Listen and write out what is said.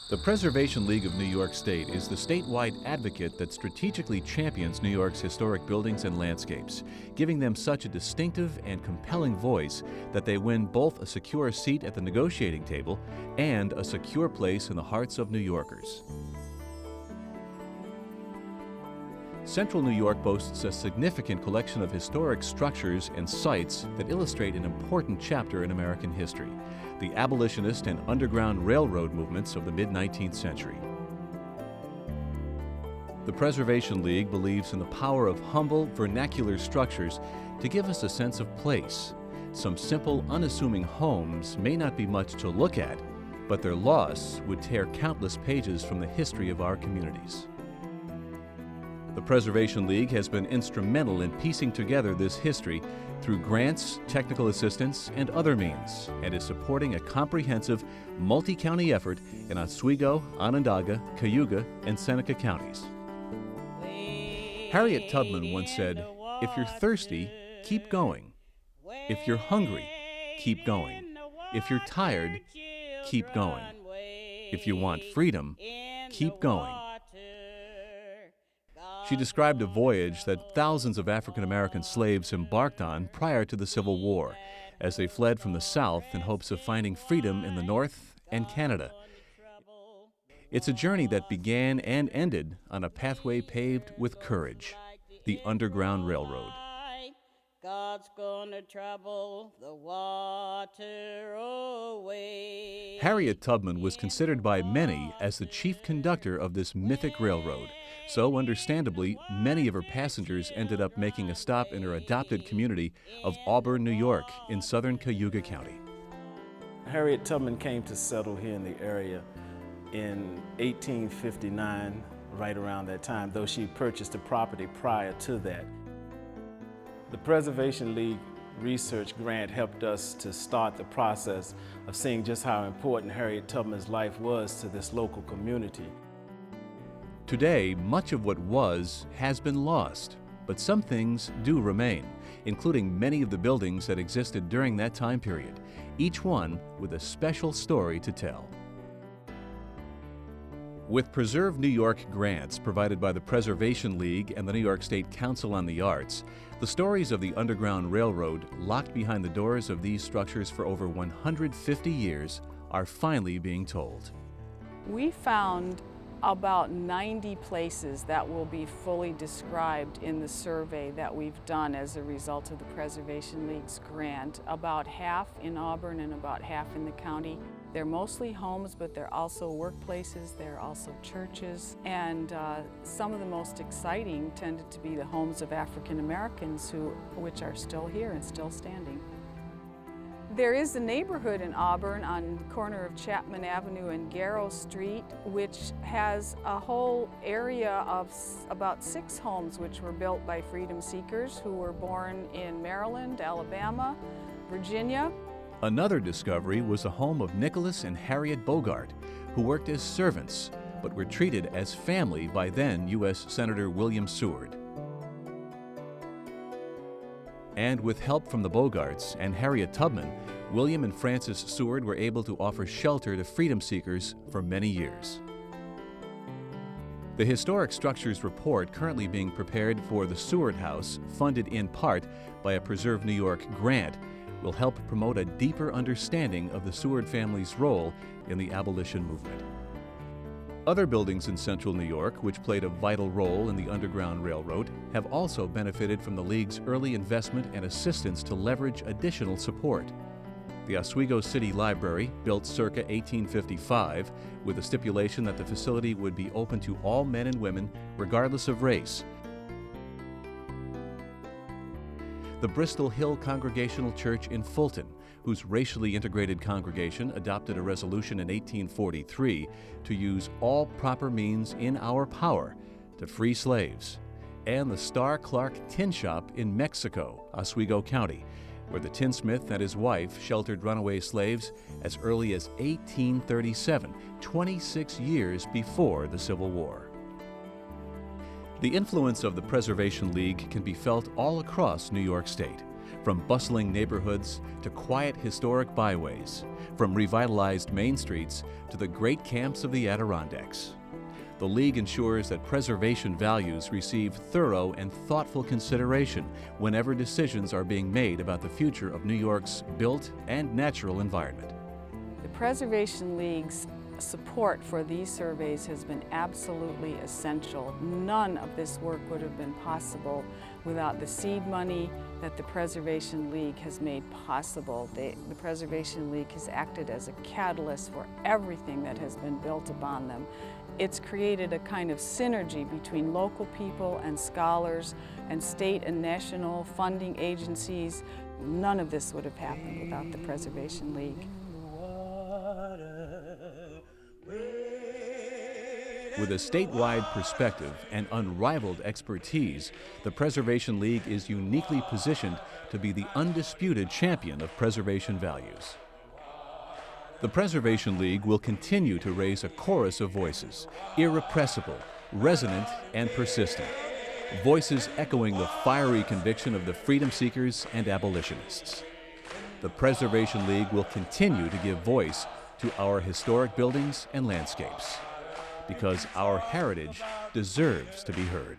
The Preservation League of New York State is the statewide advocate that strategically champions New York's historic buildings and landscapes, giving them such a distinctive and compelling voice that they win both a secure seat at the negotiating table and a secure place in the hearts of New Yorkers. Central New York boasts a significant collection of historic structures and sites that illustrate an important chapter in American history, the Abolitionist and Underground Railroad movements of the mid-19th century. The Preservation League believes in the power of humble, vernacular structures to give us a sense of place. Some simple, unassuming homes may not be much to look at, but their loss would tear countless pages from the history of our communities. The Preservation League has been instrumental in piecing together this history through grants, technical assistance, and other means, and is supporting a comprehensive, multi-county effort in Oswego, Onondaga, Cayuga, and Seneca counties. Harriet Tubman once said, "If you're thirsty, keep going. If you're hungry, keep going. If you're tired, keep going. If you want freedom, keep going." She described a voyage that thousands of African American slaves embarked on prior to the Civil War, as they fled from the South in hopes of finding freedom in the North and Canada. It's a journey that began and ended on a pathway paved with courage, the Underground Railroad. God's gonna trouble the water away. Harriet Tubman was considered by many as the chief conductor of this mythic railroad. So, understandably, many of her passengers ended up making a stop in her adopted community of Auburn, New York, in southern Cayuga County. Harriet Tubman came to settle here in the area in 1859, right around that time, though she purchased the property prior to that. The Preservation League research grant helped us to start the process of seeing just how important Harriet Tubman's life was to this local community. Today, much of what was has been lost, but some things do remain, including many of the buildings that existed during that time period, each one with a special story to tell. With Preserve New York grants provided by the Preservation League and the New York State Council on the Arts, the stories of the Underground Railroad, locked behind the doors of these structures for over 150 years, are finally being told. We found about 90 places that will be fully described in the survey that we've done as a result of the Preservation League's grant, about half in Auburn and about half in the county. They're mostly homes, but they're also workplaces, they're also churches, and some of the most exciting tended to be the homes of African Americans which are still here and still standing. There is a neighborhood in Auburn on the corner of Chapman Avenue and Garrow Street, which has a whole area of about 6 homes which were built by freedom seekers who were born in Maryland, Alabama, Virginia. Another discovery was the home of Nicholas and Harriet Bogart, who worked as servants, but were treated as family by then U.S. Senator William Seward. And with help from the Bogarts and Harriet Tubman, William and Frances Seward were able to offer shelter to freedom seekers for many years. The Historic Structures Report, currently being prepared for the Seward House, funded in part by a Preserve New York grant, will help promote a deeper understanding of the Seward family's role in the abolition movement. Other buildings in central New York, which played a vital role in the Underground Railroad, have also benefited from the League's early investment and assistance to leverage additional support. The Oswego City Library, built circa 1855, with a stipulation that the facility would be open to all men and women, regardless of race. The Bristol Hill Congregational Church in Fulton, whose racially integrated congregation adopted a resolution in 1843 to use all proper means in our power to free slaves, and the Star Clark Tin Shop in Mexico, Oswego County, where the tinsmith and his wife sheltered runaway slaves as early as 1837, 26 years before the Civil War. The influence of the Preservation League can be felt all across New York State. from bustling neighborhoods to quiet historic byways, from revitalized main streets to the great camps of the Adirondacks. The League ensures that preservation values receive thorough and thoughtful consideration whenever decisions are being made about the future of New York's built and natural environment. The Preservation League's support for these surveys has been absolutely essential. None of this work would have been possible without the seed money that the Preservation League has made possible. The Preservation League has acted as a catalyst for everything that has been built upon them. It's created a kind of synergy between local people and scholars and state and national funding agencies. None of this would have happened without the Preservation League. With a statewide perspective and unrivaled expertise, the Preservation League is uniquely positioned to be the undisputed champion of preservation values. The Preservation League will continue to raise a chorus of voices, irrepressible, resonant, and persistent. Voices echoing the fiery conviction of the freedom seekers and abolitionists. The Preservation League will continue to give voice to our historic buildings and landscapes, because our heritage deserves to be heard.